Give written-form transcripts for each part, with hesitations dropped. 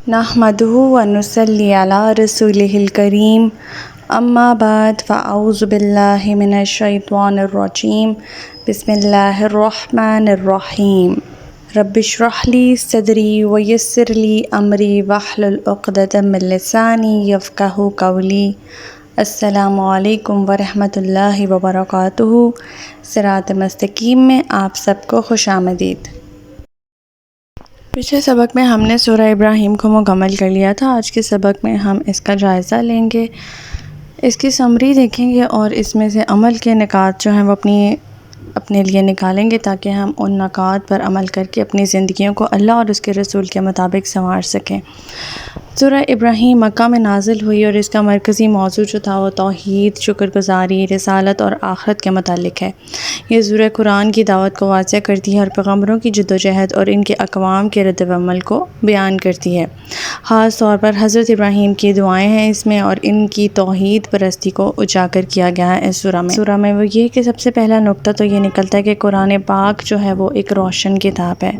نحمدہ ونصلی علی رسولہ الکریم اما بعد فاعوذ باللہ من الشیطان الرجیم بسم اللہ الرحمن الرحیم رب اشرح لی صدری ویسر لی امری واحلل عقدۃ من لسانی یفقہوا قولی۔ السلام علیکم ورحمۃ اللہ وبرکاتہ۔ صراط مستقیم میں آپ سب کو خوش آمدید۔ پچھلے سبق میں ہم نے سورہ ابراہیم کو مکمل کر لیا تھا۔ آج کے سبق میں ہم اس کا جائزہ لیں گے، اس کی سمری دیکھیں گے اور اس میں سے عمل کے نکات جو ہیں وہ اپنے لیے نکالیں گے تاکہ ہم ان نکات پر عمل کر کے اپنی زندگیوں کو اللہ اور اس کے رسول کے مطابق سنوار سکیں۔ سورہ ابراہیم مکہ میں نازل ہوئی اور اس کا مرکزی موضوع جو تھا وہ توحید، شکر گزاری، رسالت اور آخرت کے متعلق ہے۔ یہ سورہ قرآن کی دعوت کو واضح کرتی ہے اور پیغمبروں کی جدوجہد اور ان کے اقوام کے رد عمل کو بیان کرتی ہے۔ خاص طور پر حضرت ابراہیم کی دعائیں ہیں اس میں اور ان کی توحید پرستی کو اجاگر کیا گیا ہے اس سورہ میں وہ یہ کہ سب سے پہلا نقطہ تو یہ نکلتا ہے کہ قرآن پاک جو ہے وہ ایک روشن کتاب ہے۔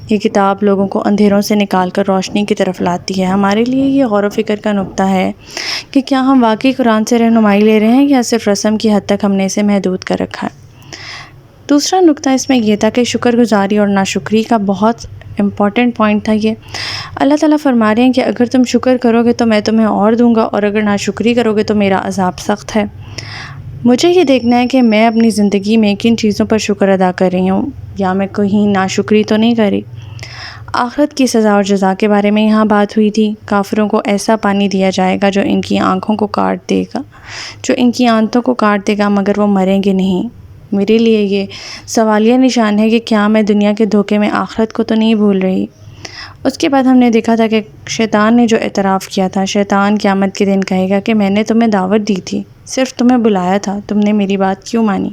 یہ کتاب لوگوں کو اندھیروں سے نکال کر روشنی کی طرف لاتی ہے۔ ہمارے لیے یہ غور و فکر کا نقطہ ہے کہ کیا ہم واقعی قرآن سے رہنمائی لے رہے ہیں یا صرف رسم کی حد تک ہم نے اسے محدود کر رکھا ہے۔ دوسرا نقطہ اس میں یہ تھا کہ شکر گزاری اور ناشکری کا بہت امپورٹنٹ پوائنٹ تھا یہ۔ اللہ تعالیٰ فرما رہے ہیں کہ اگر تم شکر کرو گے تو میں تمہیں اور دوں گا اور اگر ناشکری کرو گے تو میرا عذاب سخت ہے۔ مجھے یہ دیکھنا ہے کہ میں اپنی زندگی میں کن چیزوں پر شکر ادا کر رہی ہوں یا میں کہیں ناشکری تو نہیں کری۔ آخرت کی سزا اور جزا کے بارے میں یہاں بات ہوئی تھی۔ کافروں کو ایسا پانی دیا جائے گا جو ان کی آنکھوں کو کاٹ دے گا مگر وہ مریں گے نہیں۔ میرے لیے یہ سوالیہ نشان ہے کہ کیا میں دنیا کے دھوکے میں آخرت کو تو نہیں بھول رہی۔ اس کے بعد ہم نے دیکھا تھا کہ شیطان نے جو اعتراف کیا تھا، شیطان قیامت کے دن کہے گا کہ میں نے تمہیں دعوت دی تھی، صرف تمہیں بلایا تھا، تم نے میری بات کیوں مانی؟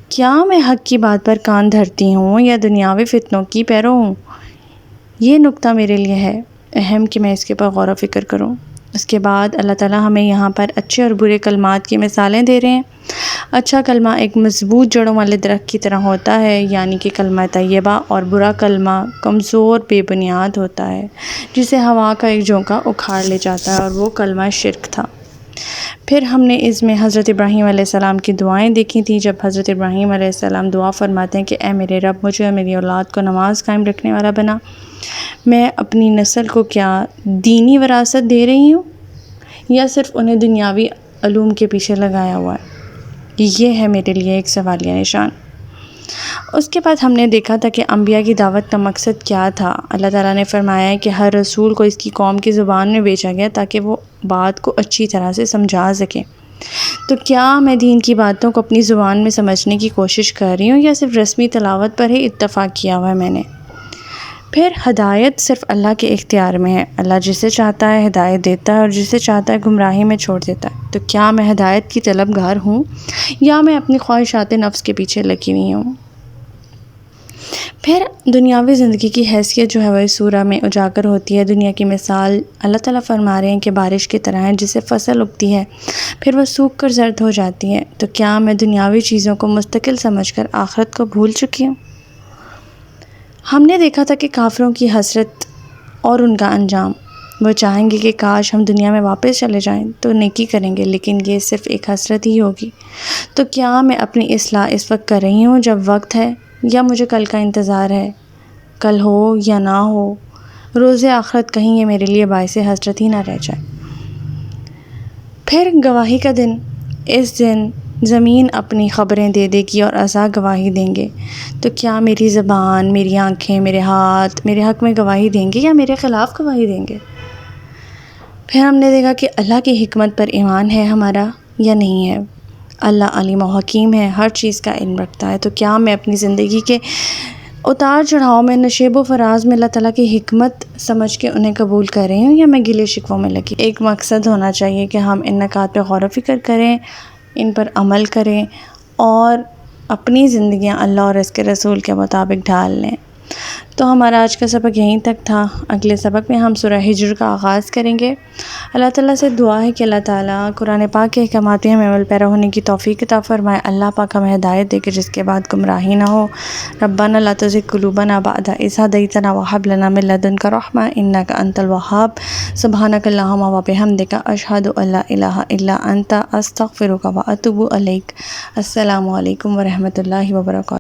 کیا میں حق کی بات پر کان دھرتی ہوں یا دنیاوی فتنوں کی پیرو ہوں؟ یہ نقطہ میرے لیے ہے اہم کہ میں اس کے پر غور و فکر کروں۔ اس کے بعد اللہ تعالیٰ ہمیں یہاں پر اچھے اور برے کلمات کی مثالیں دے رہے ہیں۔ اچھا کلمہ ایک مضبوط جڑوں والے درخت کی طرح ہوتا ہے، یعنی کہ کلمہ طیبہ، اور برا کلمہ کمزور بے بنیاد ہوتا ہے جسے ہوا کا ایک جھونکا اکھاڑ لے جاتا ہے، اور وہ کلمہ شرک تھا۔ پھر ہم نے اس میں حضرت ابراہیم علیہ السلام کی دعائیں دیکھی تھیں۔ جب حضرت ابراہیم علیہ السلام دعا فرماتے ہیں کہ اے میرے رب، مجھے اور میری اولاد کو نماز قائم رکھنے والا بنا، میں اپنی نسل کو کیا دینی وراثت دے رہی ہوں یا صرف انہیں دنیاوی علوم کے پیچھے لگایا ہوا ہے؟ یہ ہے میرے لیے ایک سوالیہ نشان۔ اس کے بعد ہم نے دیکھا تھا کہ انبیاء کی دعوت کا مقصد کیا تھا۔ اللہ تعالیٰ نے فرمایا ہے کہ ہر رسول کو اس کی قوم کی زبان میں بھیجا گیا تاکہ وہ بات کو اچھی طرح سے سمجھا سکے۔ تو کیا میں دین کی باتوں کو اپنی زبان میں سمجھنے کی کوشش کر رہی ہوں یا صرف رسمی تلاوت پر ہی اتفاق کیا ہوا ہے میں نے؟ پھر ہدایت صرف اللہ کے اختیار میں ہے۔ اللہ جسے چاہتا ہے ہدایت دیتا ہے اور جسے چاہتا ہے گمراہی میں چھوڑ دیتا ہے۔ تو کیا میں ہدایت کی طلبگار ہوں یا میں اپنی خواہشات نفس کے پیچھے لگی ہوئی ہوں؟ پھر دنیاوی زندگی کی حیثیت جو ہے وہ اس سورہ میں اجاگر ہوتی ہے۔ دنیا کی مثال اللہ تعالیٰ فرما رہے ہیں کہ بارش کی طرح ہے جسے فصل اگتی ہے پھر وہ سوکھ کر زرد ہو جاتی ہے۔ تو کیا میں دنیاوی چیزوں کو مستقل سمجھ کر آخرت کو بھول چکی ہوں؟ ہم نے دیکھا تھا کہ کافروں کی حسرت اور ان کا انجام، وہ چاہیں گے کہ کاش ہم دنیا میں واپس چلے جائیں تو نیکی کریں گے، لیکن یہ صرف ایک حسرت ہی ہوگی۔ تو کیا میں اپنی اصلاح اس وقت کر رہی ہوں جب وقت ہے یا مجھے کل کا انتظار ہے؟ کل ہو یا نہ ہو، روز آخرت کہیں یہ میرے لیے باعث حسرت ہی نہ رہ جائے۔ پھر گواہی کا دن، اس دن زمین اپنی خبریں دے دے گی اور اعضاء گواہی دیں گے۔ تو کیا میری زبان، میری آنکھیں، میرے ہاتھ میرے حق میں گواہی دیں گے یا میرے خلاف گواہی دیں گے؟ پھر ہم نے دیکھا کہ اللہ کی حکمت پر ایمان ہے ہمارا یا نہیں ہے۔ اللہ علیم و حکیم ہے، ہر چیز کا علم رکھتا ہے۔ تو کیا میں اپنی زندگی کے اتار چڑھاؤ میں، نشیب و فراز میں اللہ تعالیٰ کی حکمت سمجھ کے انہیں قبول کر رہی ہوں یا میں گلے شکووں میں لگی؟ ایک مقصد ہونا چاہیے کہ ہم ان نکات پہ غور و فکر کریں، ان پر عمل کریں اور اپنی زندگیاں اللہ اور اس کے رسول کے مطابق ڈھال لیں۔ تو ہمارا آج کا سبق یہیں تک تھا۔ اگلے سبق میں ہم سورہ ہجر کا آغاز کریں گے۔ اللہ تعالیٰ سے دعا ہے کہ اللہ تعالیٰ قرآن پاک کے احکامات میں عمل پیرا ہونے کی توفیق عطا فرمائے۔ اللہ پاک ہمیں ہدایت دے کہ جس کے بعد گمراہی نہ ہو۔ ربنا لا تزغ قلوبنا بعد إذ هديتنا وهب لنا من لدنك رحمة إنك أنت الوهاب سبحانك اللهم وبحمدك أشهد أن لا إله إلا أنت أستغفرك وأتوب إليك۔ السلام علیکم ورحمۃ اللہ وبرکاتہ۔